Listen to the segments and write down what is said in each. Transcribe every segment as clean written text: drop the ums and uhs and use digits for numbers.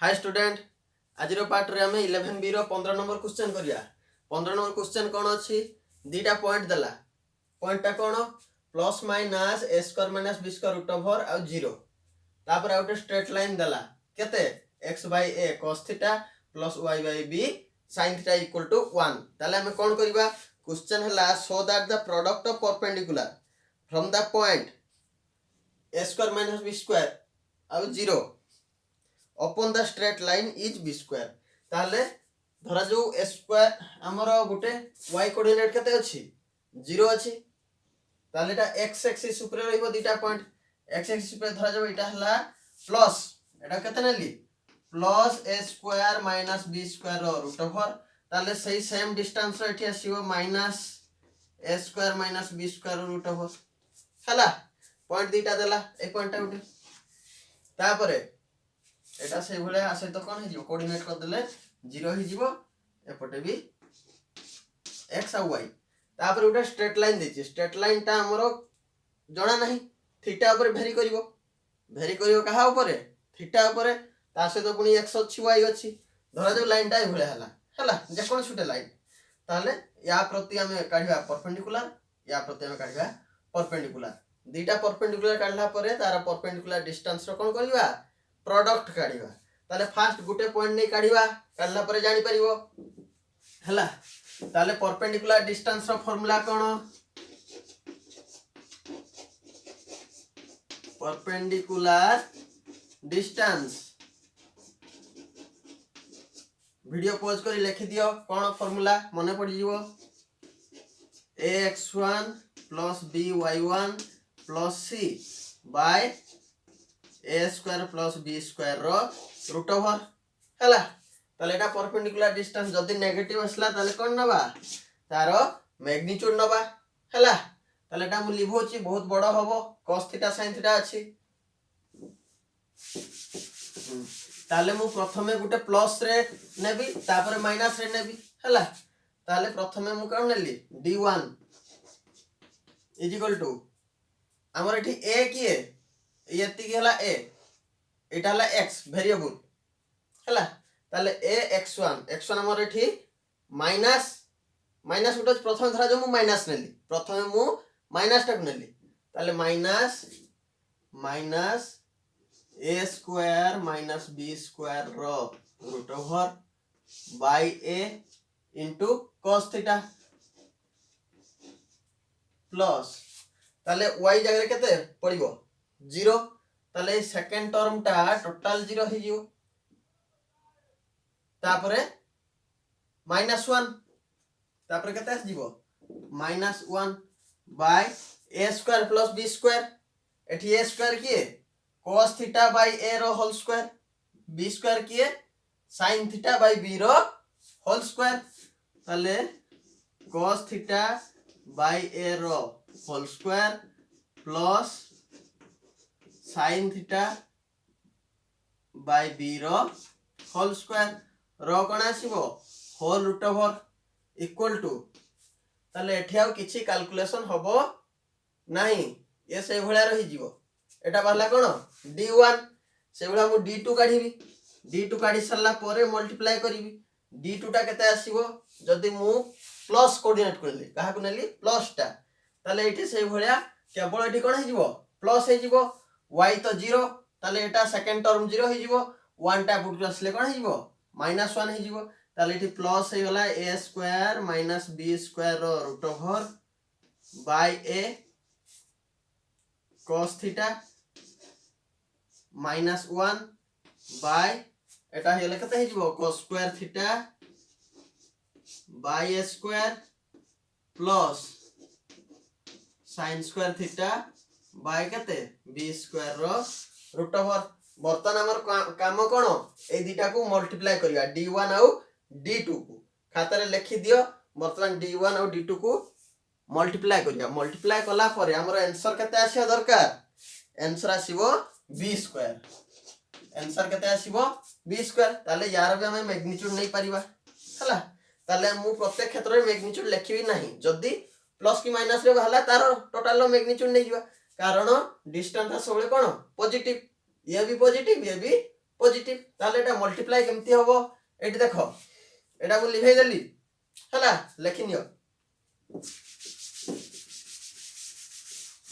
Hi student आज part रे आम 11 बी रो 15 नंबर क्वेश्चन करिया 15 नंबर क्वेश्चन कौन अच्छी दीटा पॉइंट देला पॉइंटा कौन plus minus a square minus B square root over आ 0 तापर आ गोटे स्ट्रेट लाइन देला केते x by a cos theta plus y by b sin theta equal to 1 ताले हम कौन करिबा क्वेश्चन हला so that the product of perpendicular from the point a square minus b square आ 0 upon the straight line is b square ताले धरा जो a square हमर गुटे y कोऑर्डिनेट केते अछि 0 अछि ताले एटा x एक्सिस ऊपर रहइबो दीटा पॉइंट x एक्सिस ऊपर धरा जो एटा हला प्लस एटा केते नेली plus a square minus b square रो रूट ओवर ताले सही सेम डिस्टेंस रो एठी आसीबो minus a square minus b square रो रूट ओवर हला पॉइंट दीटा देला ए पॉइंट उठे तापरे एटा से भले आसे तो कोन हिजियो कोऑर्डिनेट कर देले 0 हिजियो एपटे भी x और y तापर उटा स्ट्रेट लाइन देछि स्ट्रेट लाइन ता हमरो जणा नाही थीटा ऊपर भेरी करियो कहा ऊपर थीटा ऊपर ता से तो पुनी x अछि y अछि धरा जो लाइन ता भले हला जे कोन छुटे लाइन ताले या प्रति हम काढिबा परपेंडिकुलर या प्रति हम काढिबा परपेंडिकुलर दीटा परपेंडिकुलर काढला परे तारा परपेंडिकुलर डिस्टेंस रो कोन करिबा प्रोडक्ट काढिबा ताले फास्ट गुटे पॉइंट नै काढिबा काढला परे जानि परिबो हला ताले परपेंडिकुलर डिस्टेंस रो फार्मूला कोन परपेंडिकुलर डिस्टेंस वीडियो पॉज करी लिखि दियो कोन फार्मूला मने पड़ी जीवो ax1 by1 c by a square plus b square रो रूट ओवर हला ताले एटा परपेंडिकुलर डिस्टेंस जदी नेगेटिव असला ताले कोन नबा तारो मैग्नीट्यूड नबा हला ताले एटा मु लिखोची बहुत बड़ हबो cos थीटा sin थीटा अछि ताले मु प्रथमे गुटे प्लस रे नेबी तापर माइनस रे नेबी हला ताले प्रथमे मु कोन नेली d1 इज इक्वल टू हमर एठी a किए यति के हला a एटा हला x वेरिएबल हला ताले a x1 हमर एठी माइनस उठो प्रथम धरा जो मु माइनस नेली प्रथमे मु माइनस टक नेली ताले minus a square minus b square रो root over by a into cos theta plus ताले y जगह केते पड़िबो 0 ताले सेकंड टर्म टा टोटल 0 हि जिवो तापरे -1 तापरे केते आस जिवो -1 by a square plus b square एठी a स्क्वायर किए cos थीटा बाय a रो होल स्क्वायर b स्क्वायर किए sin थीटा बाय b रो होल स्क्वायर ताले cos थीटा बाय a रो whole square plus sin theta by b रो whole square रो कोन आसीबो whole root over equal to ताले एठी आ किछि कैलकुलेशन होबो नाही ये से भळा रहि जीवो एटा बाला कोन d1 से भळा मु d2 काढिबी d2 काढी सरला परे मल्टीप्लाई करिवि d2 टा केते आसीबो जदी मु प्लस कोऑर्डिनेट करली काहा को नेली प्लस टा ताले एठी से भळा केवल एठी कोन हि जीवो प्लस हि जीवो y तो 0 ताले एटा सेकंड टर्म 0 हि जीवो 1 टा बुट असले कोन हि जीवो -1 हि जीवो ताले एठी प्लस हे गला a square minus b square रो root over by a cos theta -1 by एटा हेले कते हि जीवो cos square theta by a square plus sin square theta by केते b स्क्वायर रो रूट ओवर बर्तन हमर काम कोन ए दिटा को मल्टीप्लाई करिया d1 और d2 को खाता रे लिखि दियो बर्तन d1 और d2 को मल्टीप्लाई करिया मल्टीप्लाई कला परे हमर आंसर केते आसी दरकार आंसर आसीबो b स्क्वायर आंसर केते आसीबो b स्क्वायर ताले यार भी हम मैग्नीट्यूड नै परिबा हला ताले मु प्रत्येक क्षेत्र रे मैग्नीट्यूड लिखिबी नाही जदी प्लस की माइनस रे हला तार टोटल रो मैग्नीट्यूड नै जिवा कारण डिस्टेंस सबले कोन पॉजिटिव ये भी पॉजिटिव ताले एटा मल्टीप्लाई केमती होबो एटी देखो एटा को लिखै देली हला लेखि नियो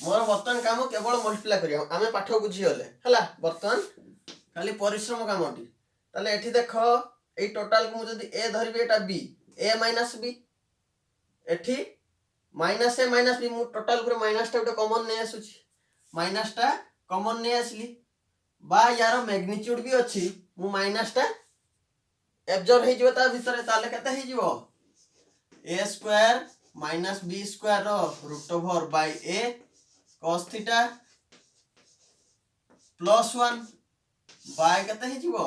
मोर बर्तन काम केवल मल्टीप्लाई करिया आमे पाठ बुझी गले हला बर्तन खाली परिश्रम कामटी ताले एठी देखो ए टोटल को जदी ए धरबी एटा बी ए माइनस बी एठी माइनस ए माइनस बी मु टोटल पुरे माइनस टा उटे कॉमन नै आसुची माइनस टा कॉमन नै आसली बा यार मैग्नीट्यूड भी अछि मु माइनस टा एब्जॉर्ब हे जिवो ता भीतर ताले केते हे जिवो a square minus b square रो root over by a cos theta plus 1 by केते हे जिवो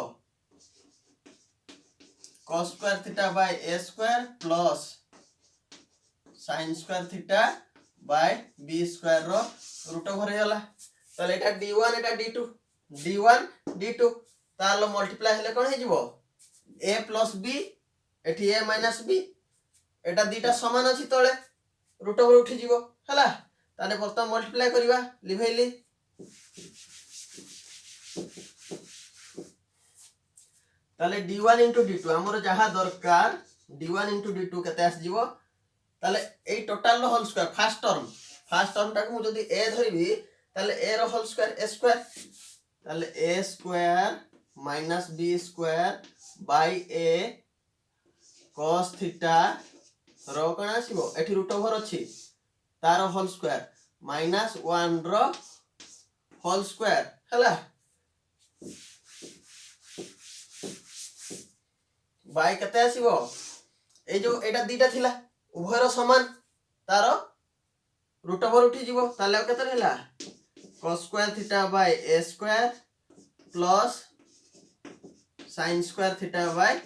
cos square theta by a square plus sin square theta by b square रो रूट ओवर हे गला ताले एटा d1 एटा d1 d2 तालो multiply हेले कोन हे जिवो a प्लस b एठी a माइनस b एटा दीटा समान अछि तळे रूट ओवर उठी जिवो हला ताने प्रथम मल्टीप्लाई करिवा लिभैली ताले d1 d2 हमर जहा दरकार d1 d2 केते आस जिवो ताले ए टोटल रो होल स्क्वायर फर्स्ट टर्म टाको मु जदी a धरिबी ताले a रो होल स्क्वायर a स्क्वायर ताले a square minus b square by a cos theta रो कोन आसीबो एठी रूट ओवर अछि तार होल स्क्वायर माइनस 1 रो होल स्क्वायर हला बाय केते आसीबो ए जो एटा दीटा थिला उभय रो समान तार रूट ओवर उठी जिवो ताले केते रहला cos square theta by a square plus sin square theta by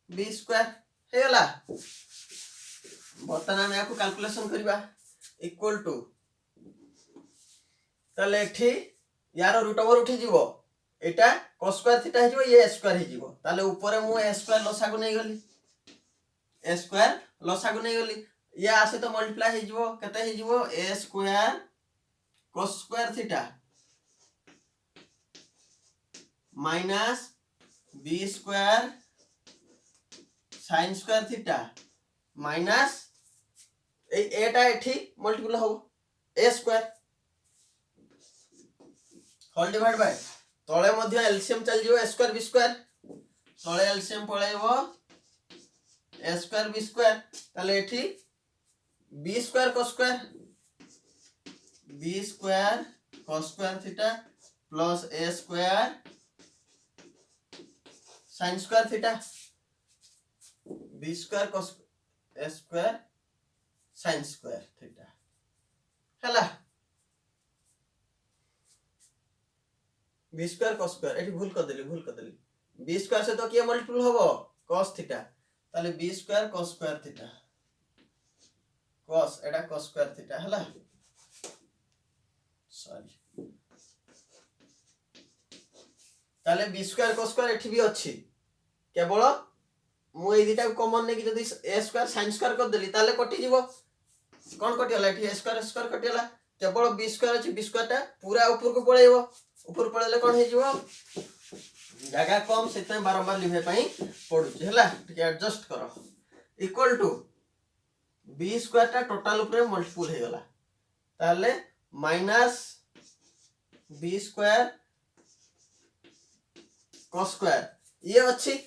b square हेला बर्तन में याको कैलकुलेशन करिबा इक्वल टू ताले एठी यार रूट ओवर उठी जिवो एटा cos स्क्वायर थीटा हे जिवो ये a स्क्वायर हे जिवो ताले ऊपर मु a स्क्वायर लसागु नै गली a स्क्वायर लसागु नै गली ये आसे तो मल्टीप्लाई हे जिवो केते हे जिवो a square cos square theta minus b square sin square theta minus ए एटा एठी मल्टीपल हो a square whole divide by तळे मध्ये एलसीएम चल जिवो a स्क्वायर b स्क्वायर तळे एलसीएम पळेबो a स्क्वायर b स्क्वायर ताले एठी b square cos square theta plus a square sin square theta b square cos a square sin square theta हला b square cos square एठी भूल कर देली b square से तो किया मल्टीपल होबो cos थीटा ताले b square cos square theta cos एटा cos square theta हला सॉरी ताले b स्क्वायर cos स्क्वायर एठी भी अछि केवल मु ए दिटा कॉमन ने कि जदी a स्क्वायर sin स्क्वायर कर देली ताले कटि जीवो कोन कटियला एठी a स्क्वायर कटियला केवल b स्क्वायर अछि b स्क्वायर टा पूरा ऊपर को पळेइबो ऊपर पळेले कोन हे जीवो जगह कम सेते बारंबार लिखे पई पडुची हला ठीक एडजस्ट करो इक्वल टू b स्क्वायर टा टोटल ऊपर मल्टीपल हे गला ताले minus b square cos square ये अछि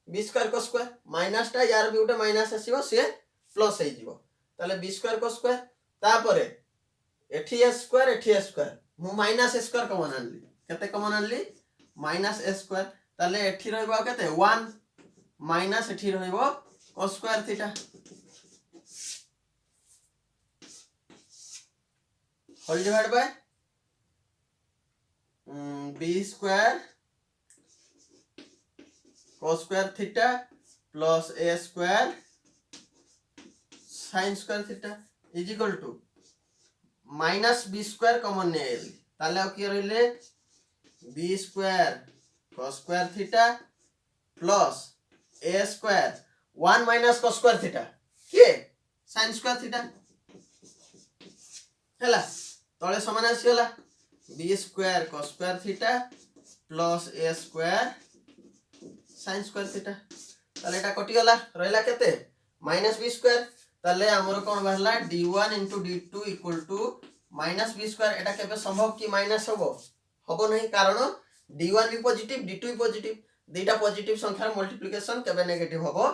b square cos square minus टा यार भी उटे माइनस आसीबो से प्लस हे जीवो ताले b स्क्वायर cos स्क्वायर तापरे एठी a स्क्वायर मु माइनस a स्क्वायर कमन आनली केते कमन आनली माइनस a स्क्वायर ताले एठी रहइबो केते 1 माइनस एठी रहइबो cos square theta whole divide by b square cos square theta plus a square sin square theta is equal to minus b square common ने आइली ताले अब की रहले b square cos square theta plus a square 1 minus cos square theta के sin square theta हैला तळे समान आसी होला b square cos square theta plus a square sin square theta ताले एटा कटि गला रहला केते माइनस बी स्क्वायर ताले हमर कोन बाहरला d1 * d2 = minus B square एटा केबे संभव कि माइनस हबो नहीं कारण d1 भी पॉजिटिव d2 भी पॉजिटिव दुईटा पॉजिटिव संख्यार मल्टीप्लिकेशन केबे नेगेटिव हबो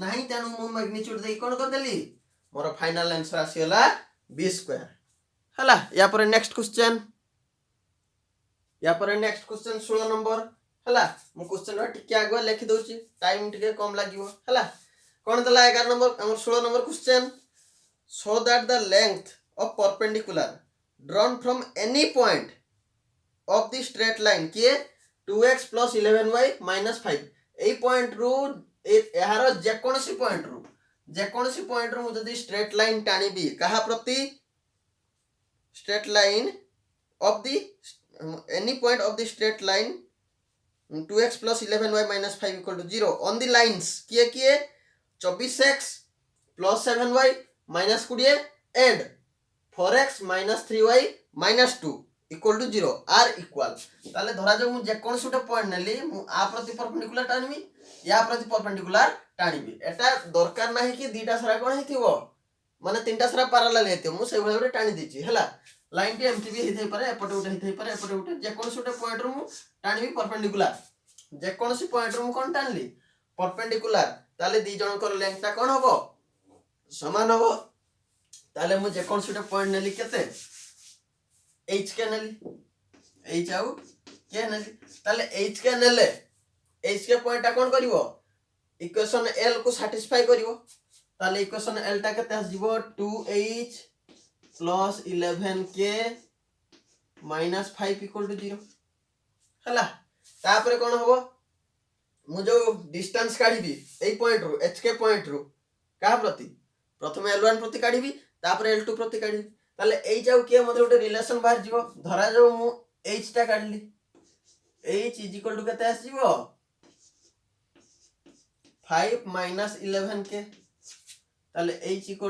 नहीं तेनु मु मैग्नीट्यूड देई कोन कर देली मोर फाइनल आंसर आसीला बी स्क्वायर हला या पर नेक्स्ट क्वेश्चन 16 नंबर हला मु क्वेश्चन टिके आगो लिखि दोची टाइम टिके कम लागिवो हला कोन दला 11 नंबर हमर 16 number question so that the length of perpendicular drawn from any point of the straight line के 2x + 11y - 5 ए पॉइंट रू एहार जे कोनसी पॉइंट रू मु जदी स्ट्रेट लाइन टाणी बी कहा प्रति straight line of the any point of the straight line 2x + 11y - 5 = 0 on the lines किए 24x + 7y - 20 and 4x - 3y - 2 = 0 are equal ताले धरा जो मु जे कोन सुटे पॉइंट नेली मु आ प्रति परपेंडिकुलर टाणीबी या प्रति परपेंडिकुलर टाणीबी एटा दरकार नाही कि दीटा सारा कोन हेतिबो माने तीनटा सारा पैरेलल हेतिबो मु से भाबरे टाणी दिछि हला लाइन टी एमटी भी हेथै पारे एपटे उठे हेथै पारे एपटे उठे जे कोन सुटे पॉइंट रू टाणीबी परपेंडिकुलर जे कोन सी पॉइंट रू कोन टाणली परपेंडिकुलर ताले दी जनकर लेंथटा कोन हबो समान हबो ताले मु जे कोन सुटे पॉइंट नेली केते h के नेली h आउ के नेली ताले h के नेले h के पॉइंटटा कोन करिवो इक्वेशन l को सैटिस्फाई करिवो ताले इक्वेशन l टा केते आसीबो 2h + 11k - 5 = 0 हला तापरे कोन हबो मु जो डिस्टेंस काढीबी ए पॉइंट रू h के पॉइंट रू का प्रति प्रथमे l1 प्रति काढीबी तापरे l2 प्रति काढीबी ताले h आउ के मतलब गोटे रिलेशन बाहर जीवो धरा जो मु h टा काढली h = केते आसीबो 5 - 11k ताले h =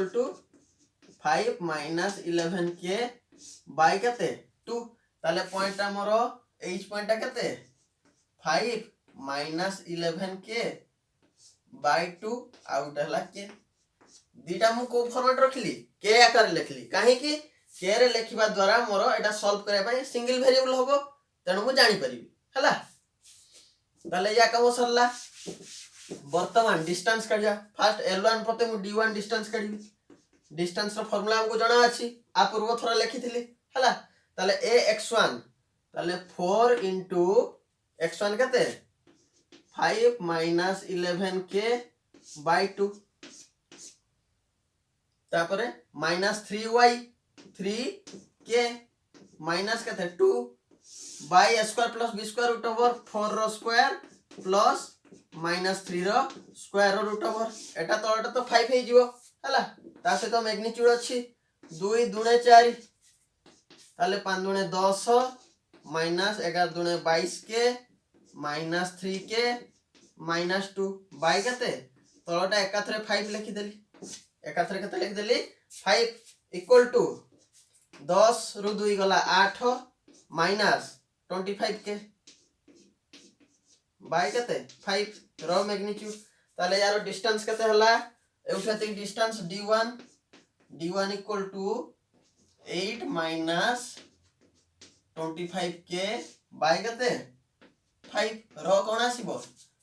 5 - 11k बाय केते 2 ताले पॉइंट हमर h पॉइंट केते 5 - 11k बाय 2 आउट हला के दीटा मु को फॉर्मेट रखली के आकार लिखली काहे कि के रे लिखिबा द्वारा मोर एटा सॉल्व करे पई सिंगल वेरिएबल होबो तेनु मु जानि परिबी हला ताले या काम सरला वर्तमान डिस्टेंस काढिया फर्स्ट l1 प्रति मु d1 डिस्टेंस काढिबी डिस्टेंस रो फार्मूला हमको जाना अछि आ पूर्व थरा लिखिथिली हला ताले ax1 ताले 4 * x1 केते 5 - 11k बाय 2 तापरे -3y 3k माइनस केते 2 by a square + b square √4 rho square plus -3 rho square √, एटा तो 5 हे जिवो हला ता से तो मैग्नीट्यूड अछि 2 * 4 ताले 5 * 10 -11 * 22 के -3k -2 बाय केते तळटा एकाथरे 5 लिखि देली एकाथरे केते लिखि देली 5 = 10 रु 2 गला 8 -25 के बाय केते 5 रो मैग्नीट्यूड ताले यार डिस्टेंस केते हला एउठाते डिस्टेंस d1 = 8 - 25k बाय केते 5 रो कोन आसीबो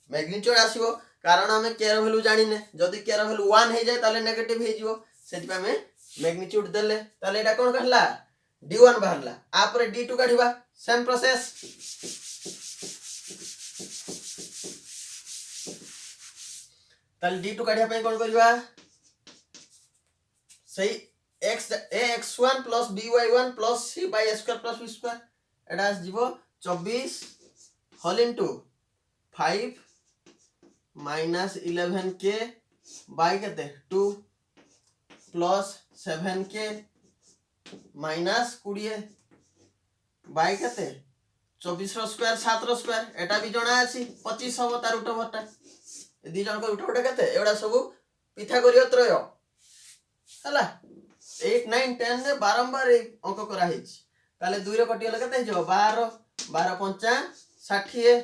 मैग्नीट्यूड आसीबो कारण हमें k रो वैल्यू जानि ने जदी k रो वैल्यू 1 हे जाय ताले नेगेटिव हे जिवो सेति पे हमें मैग्नीट्यूड देले ताले एटा कोन कहला d1 बाहरला आ पर d2 काढिबा सेम प्रोसेस ताले d2 काढिया पे कोन करबा सही ax1 + by1 + c by a square + b square एटा जीवो 24 होल इनटू 5 - 11k बाय केते 2 प्लस 7k -20 बाय केते 24 रो स्क्वायर 7 रो स्क्वायर एटा भी जणा अछि 25 हबो तार रूट ओवरटा दी जण को रूट ओवरटा केते एडा सब पिथागोरीय त्रय हला 8 9 10 ने बारंबार अंक करा हिच ताले 2 रो कटियला केते जो 12 12 5 60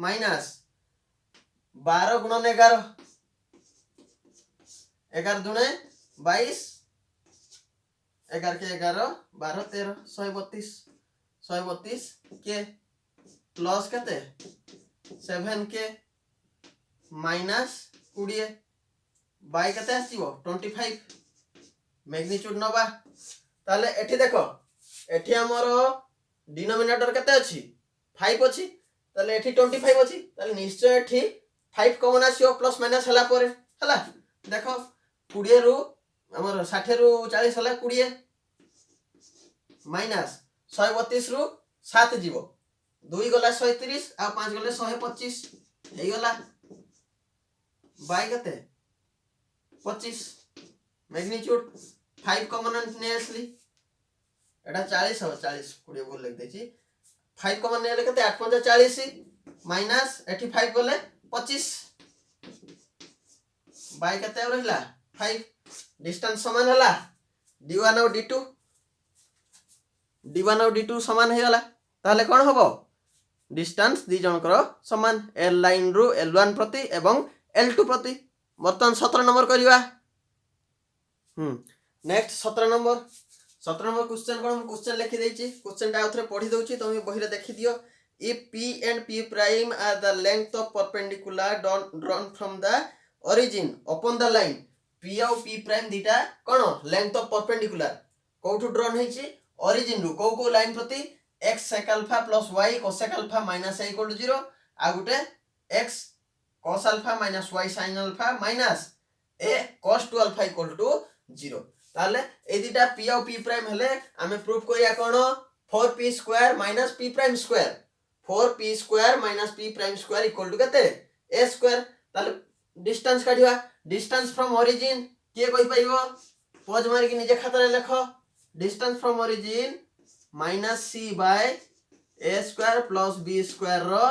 माइनस 12 गुणन 11 11 दुणे 22 11 के 11 12 13 132 के प्लस केते 7 के माइनस 20 बाय केते आसीबो 25 मैग्नीट्यूड नबा ताले एठी देखो एठी हमरो डिनोमिनेटर केते अछि 5 अछि ताले एठी 25 अछि ताले निश्चय एठी 5 कॉमन आसीओ प्लस माइनस हला परे हला देखो 20 रु हमर 60 रु 40 हला 20 माइनस 132 रु 7 जीवो 2 गला 130 आ 5 गले 125 हेई गला बाय केते 25 मैग्नीट्यूड 5 कॉमन ने असली एटा 40 हो 40 कोड़े बोल लिख देछि 5 कॉमन ने केते 8 5 40 माइनस 85 गले 25 बाय केते रहला 5 डिस्टेंस समान हला d1 और d2 समान हे गला ताले कोन हबो डिस्टेंस दी जनकर समान l लाइन रु l1 प्रति एवं l2 प्रति बर्तन 17 नंबर करिवा नेक्स्ट 17 नंबर क्वेश्चन कोन क्वेश्चन लिखि देछि क्वेश्चन टा आउथरे पढी दोछि तुम बही रे देखि दियो if p and p prime are the length of perpendicular drawn from the origin upon the line p और p prime दीटा कोन length of perpendicular कोठु ड्रॉन हेछि origin रु को लाइन प्रति x sec alpha plus y cosec alpha minus a equal to 0 uh Gute x cos alpha minus y sin alpha minus a cos 2 alpha equal to 0 ताले ए दीटा p और p prime हेले आमे proof करिया कोन 4p square minus p prime square 4p square minus p prime square equal to केते a square ताले डिस्टेंस काढिवा डिस्टेंस फ्रॉम ओरिजिन के कोइ पाइबो पॉज मारि के निजे खाता रे लेखो distance from origin minus c by a square plus b square रो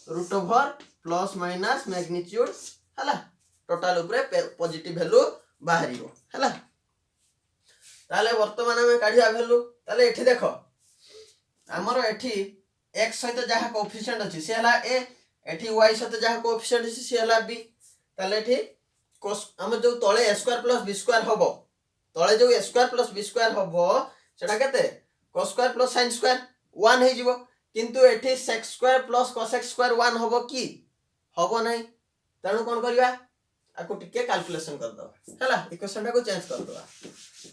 root over plus minus magnitude हला टोटल ऊपर पॉजिटिव वैल्यू बाहरिबो हला ताले वर्तमान में काढिया वैल्यू ताले एठी देखो हमरो एठी x सहित जहा कोएफिशिएंट अछि से हला a एठी y सहित जहा कोएफिशिएंट अछि से हला b ताले एठी cos हम जो तळे a square plus b square होबो तळे जो a square plus b square होबो सेटा केते cos square plus sin square 1 हे जिवो किंतु एठी sec square plus cosec square 1 होबो की होबो नै तणु कोन करिवा आको टिके कैलकुलेशन कर दो हला इक्वेशन को चेंज कर दो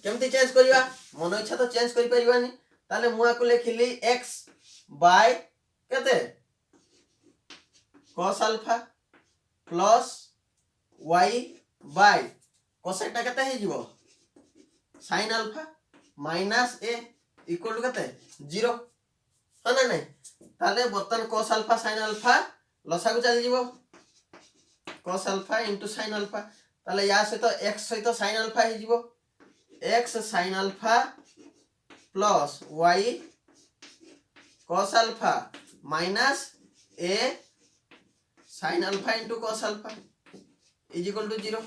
केमती चेंज करिवा मन इच्छा तो चेंज करि परिवानी ताले मुआ को लिखिली x बाय केते cos alpha प्लस y बाय cosec टा केते हे जिवो sin alpha minus a equal to केते 0 हना नै ताले बर्तन cos alpha sin alpha लसा को चली जिवो cos alpha into sin alpha ताले या से तो x सहित sin alpha हे जिवो x sin alpha plus y cos alpha minus a sin alpha into cos alpha is equal to 0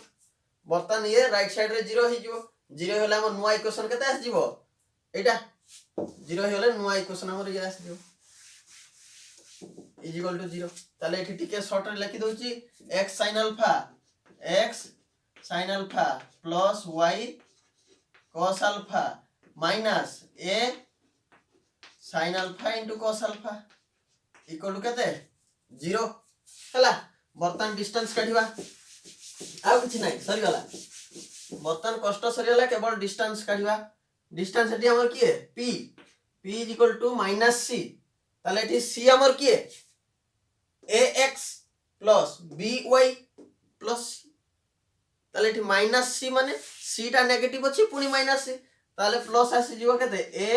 बर्तन ये राइट साइड रे 0 हे जिवो 0 होला हम नुवा इक्वेशन केते आस जिवो एटा 0 हे होला नुवा इक्वेशन हमर ये आस जिवो is equal to 0 ताले एठी टिके शॉर्ट रे लिखि दोची x sin alpha plus y cos alpha minus a sin alpha into cos alpha equal to केते 0 हला बर्तन डिस्टेंस काढिबा आ किछ नै सरी गला बर्तन कष्ट सरी गला केवल डिस्टेंस काढिबा डिस्टेंस एठी हमर की है p is equal to minus c ताले एठी c हमर की है ax plus by plus ताले एठी माइनस c माने c टा नेगेटिव अछि पुनी माइनस c ताले प्लस आसी जीव केते a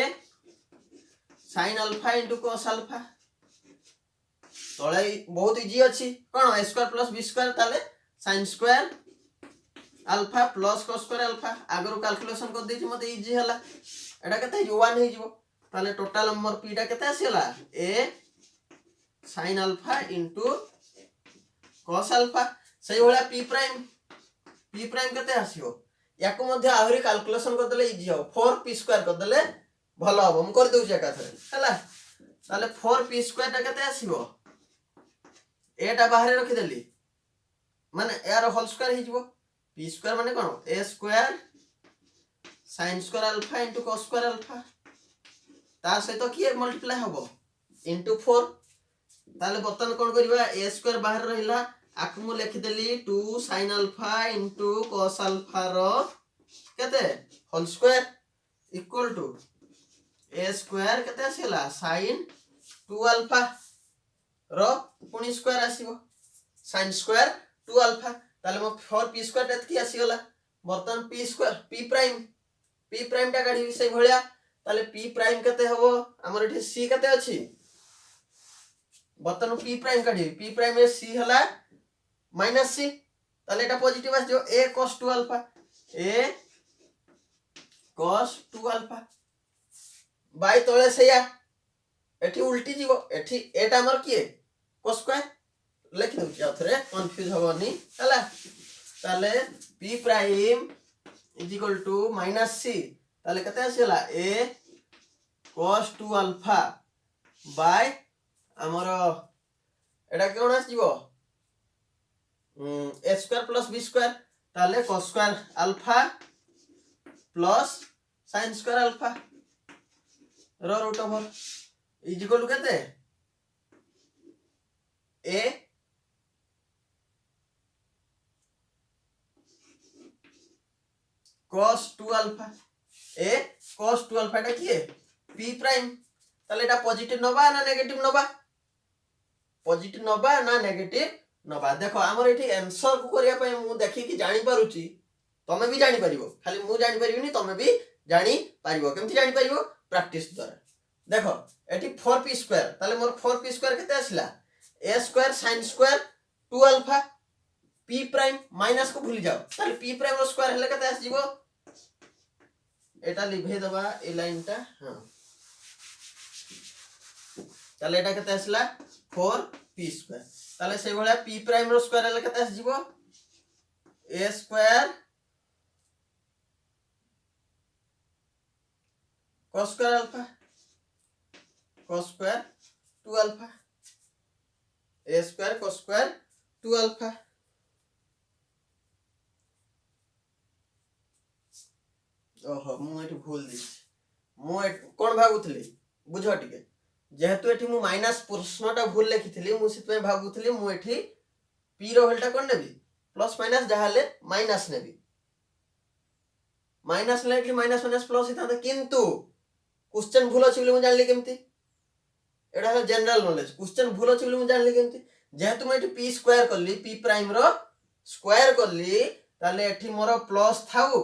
sin alpha into cos alpha तळे बहुत इजी अछि कोन a square plus b square ताले sin square alpha plus cos square alpha आगरो कैलकुलेशन कर देछि मते इजी हला एटा केते 1 हे जिवो ताले टोटल नंबर p टा केते आसीला a sin alpha into cos alpha सही होला p प्राइम केते आसीओ याको मध्ये आहुरी कैलकुलेशन कर देले इजी हो 4p स्क्वायर कर देले भलो हो हम कर देउ जे एका थरे हला ताले 4p स्क्वायर टा केते आसीओ एटा बाहर रखिदेली माने यार होल स्क्वायर हिजबो पी स्क्वायर माने कोन a square sin square alpha into cos square alpha ता सहित किए मल्टीप्लाई हबो इनटू 4 ताले बर्तन कोन करबा ए स्क्वायर बाहर रहिला आकु मु लिखि देली 2 sin alpha into cos alpha रो केते whole square equal to a square केते आसीला sin 2 अल्फा रो पुनी स्क्वायर आसीबो sin स्क्वायर 2 अल्फा ताले मो 4 p स्क्वायर एत की आसीगला बर्तन p स्क्वायर p प्राइम टा गाडी से भलिया ताले p प्राइम केते हबो हमर एठी c केते अछि बर्तन p प्राइम काढी p प्राइम ए c हला माइनस c ताले एटा पॉजिटिव आस जो a cos 2 alpha a cos 2 alpha by तळे सेया एठी उल्टी जीवो एठी एटा हमर किए cos स्क्वायर लिखि दउ या थरे कंफ्यूज हबनी हला ताले p prime is equal to minus c ताले कते आसीला a cos 2 अल्फा बाय हमर एटा कोन आसीबो A square plus B square ताले cos square alpha plus sin square alpha रो root over is equal to केते a cos 2 alpha a cos 2 alpha टा किए p प्राइम ताले एटा पॉजिटिव नबा ना नेगेटिव नबा पॉजिटिव नबा ना नेगेटिव नबा देखो हमर एठी आंसर को करिया पय मु देखि कि जानि पारुची तमे भी जानि परिबो खाली मु जानि परिबिनी तमे भी जानि परिबो केमथि जानि परिबो प्रैक्टिस द्वारा देखो एठी 4p स्क्वायर ताले मोर 4p स्क्वायर केते आसिला a square sin square 2 alpha p prime minus को भूल जाओ ताले p प्राइम रो स्क्वायर हेले केते आस जीवो एटा लिभे दबा ए लाइन टा हां ताले एटा केते आसला 4p स्क्वायर ताले से भला p प्राइम रो स्क्वायर हेले केते आस जीवो a square cos square alpha cos square 2 alpha a square cos square 2 alpha ओहो मु एठी भूल दी मु कोन भागुथली बुझो टिके जेहेतु एठी मु माइनस प्रश्नटा भूल लिखिथली मु सितमे भागुथली मु एठी p रो वैल्यूटा कोन नेबी प्लस माइनस जहाले माइनस नेबी माइनस लेखली माइनस माइनस प्लस हिता किंतु क्वेश्चन भूल अछि बोली मु जानली केमती एडा है जनरल नॉलेज क्वेश्चन भूल अछि बोली मु जानली केमती जेहेतु मैं एठी p स्क्वायर करली p प्राइम रो स्क्वायर करली ताले एठी मोर प्लस थाउ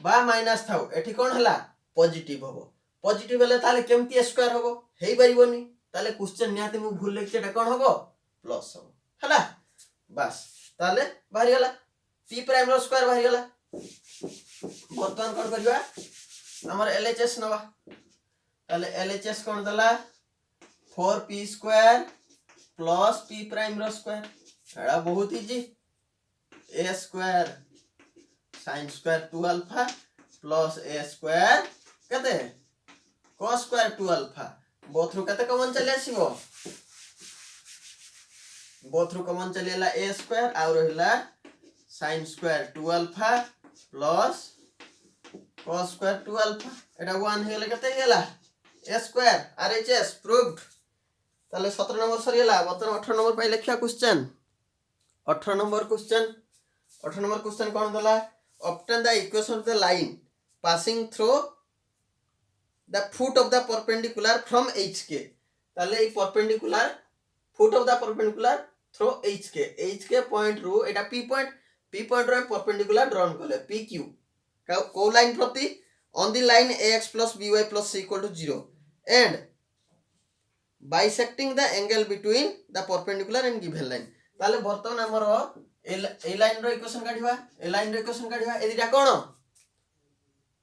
बा माइनस थाउ एठी कोन हला पॉजिटिव हबो पॉजिटिव हले ताले केमती स्क्वायर हबो हेई परिबोनी ताले क्वेश्चन नियाते मु भूल लेखि एटा कोन हबो प्लस हबो हला बस ताले बाहरी गला p प्राइम रो स्क्वायर बाहरी गला बर्तन कोन करबा हमर LHS नवा ताले LHS कोन दला 4p square plus p prime रो स्क्वायर एड़ा बहुत easy a square sin square 2 alpha plus a square कते cos स्क्वायर 2 अल्फा बोथ रु कते कॉमन चले आसीबो बोथ रु कॉमन चलेला a स्क्वायर आ रहिला sin square 2 alpha plus cos square 2 alpha एटा 1 हेले कते गेला a स्क्वायर RHS प्रूव्ड ताले 17 नंबर सरियला बतन 18 नंबर पय लिखिया क्वेश्चन 18 नंबर क्वेश्चन कोन दला obtain the equation of the line passing through the foot of the perpendicular from HK ताले ए perpendicular foot of the perpendicular through HK point रू एटा p point रो perpendicular drawn करले PQ को line प्रति on the line ax plus by plus c equal to 0 and bisecting the angle between the perpendicular and given line ताले वर्तमान हमरो ए line रो equation काढिबा ए दिटा कोन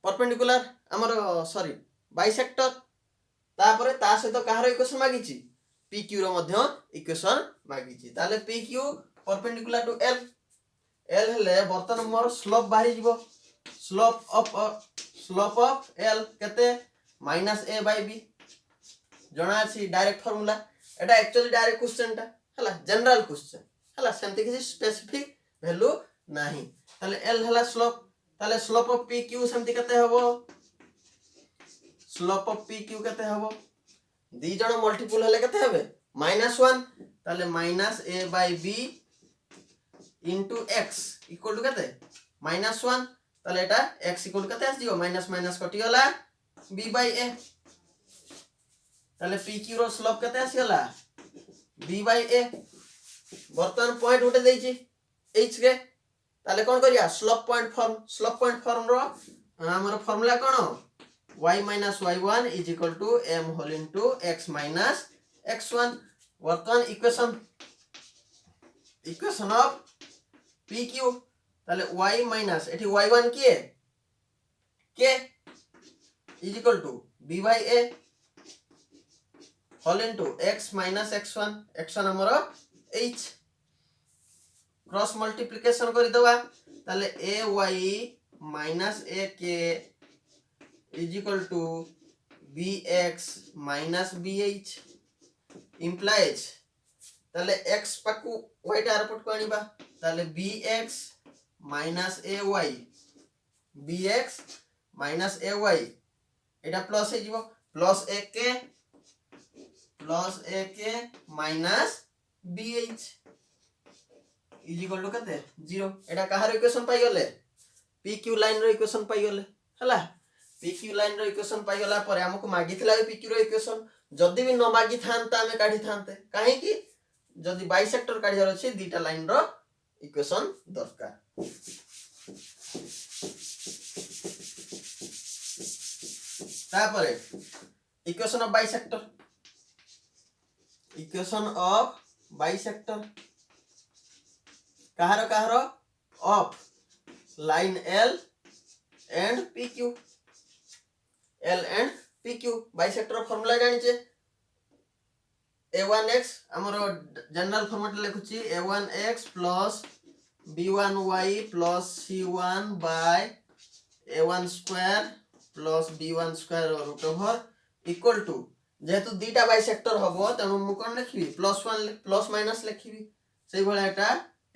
perpendicular हमरो sorry bisector तापरे ता सहित कहारो इक्वेशन मागिची PQ रो मध्य इक्वेशन मागिची ताले PQ परपेंडिकुलर टू L हेले वर्तमान हमरो स्लोप बाहरी जीवो स्लोप ऑफ L केते -a/b जणा छी डायरेक्ट फार्मूला एटा एक्चुअली डायरेक्ट क्वेश्चन टा हला जनरल क्वेश्चन हला सेमती किसी स्पेसिफिक वैल्यू नाही ताले एल हला स्लोप ताले स्लोप ऑफ पी क्यू सेमती कते हबो स्लोप ऑफ पी क्यू कते हबो दी जण मल्टीपल हले कते हबे -1 ताले -a/b into x equal to कते -1 ताले एटा x equal to कते आस जिवो माइनस माइनस कटि गला b/a ताले pq रो स्लोप कते आसीगला b/a वर्तमान पॉइंट उठे देछि h के ताले कोन करिया स्लोप पॉइंट फॉर्म रो हमर formula cone y minus y1 is equal to m whole into x minus x1 वर्तमान इक्वेशन ऑफ pq ताले y minus एठी y1 किए के is equal to b/a whole into x minus x1 हमर h cross multiplication करि दवा ताले ay minus ak is equal to bx minus bh implies ताले x पाकु y टा रिपोर्ट को आनिबा ताले bx minus ay एटा प्लस हे जीवो plus ak minus bh is equal to कते 0 एटा कहार इक्वेशन पाई गले pq लाइन रो इक्वेशन पाई गले हला pq लाइन रो इक्वेशन पाई गला पर हमको मागिथिला pq रो इक्वेशन जदी भी न मागी थांता हमें काढी थांते काहे कि जदी बाइसेक्टर काढी जर अछि दीटा लाइन रो इक्वेशन दरकार तापरे इक्वेशन ऑफ बाइसेक्टर कहारो of line L and PQ bisector formula जानि छे a1x हमरो जनरल फॉर्मेट लिखुची a1x plus b1y plus c1 by a1 square plus b1 square root over equal to जेतु दीटा बाइसेक्टर हबो तनु मु कोन लिखबी +1 प्लस माइनस लिखबी सेही भला एटा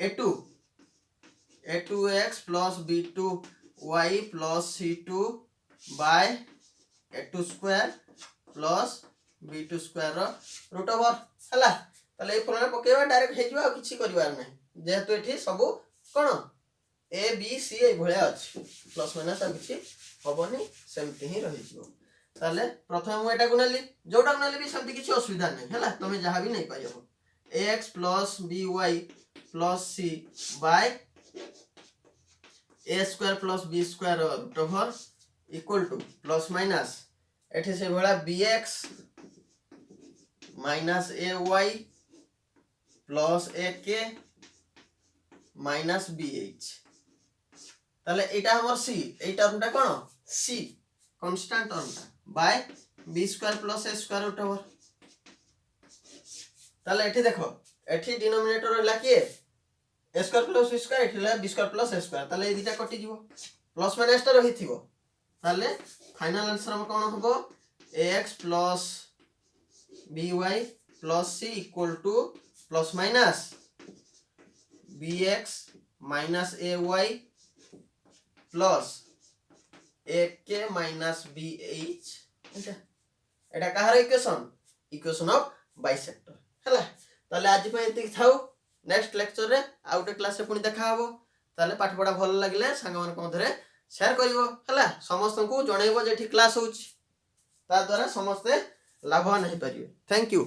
a2x plus b2y plus c2 by a2 square plus b2 square root over हला तले a formula पकेबा direct हे जिवा किछि करिवार नै जेतु एठी सब कोन a b c ए भला अछि प्लस माइनस आ किछि हबोनी सेमति ही रहि जिवो ताले प्रथम एटा गुणली जोटा गुणली भी सेमति किछि असुविधा नै हला तमे जहा भी नै पाइबो ax plus by plus c by a square plus b square root over equal to plus minus एठी से भला bx minus ay plus ak minus bh ताले एटा हमर c ए टर्मटा कोन c कांस्टेंट टर्मटा by b square plus a square root over ताले एठी देखो एठी डिनोमिनेटर होला के a square plus b square एठी ला b square plus a square ताले ए दिटा कटि जीवो प्लस माइनस टा रहिथिबो ताले फाइनल आंसर हम कोन होबो ax plus by plus c equal to plus minus bx minus ay plus ak minus bh Etah Kahar equation of bisector हला ताले आज पे एति थाउ नेक्स्ट लेक्चर रे आउटे क्लास रे पुनी देखा हबो ताले पाठ पढा भल लागिले संग मन को मधरे शेयर करिवो हला समस्त को जणैबो जेठी क्लास होउची ता द्वारा समस्त लाभवान हे परिबे थैंक यू।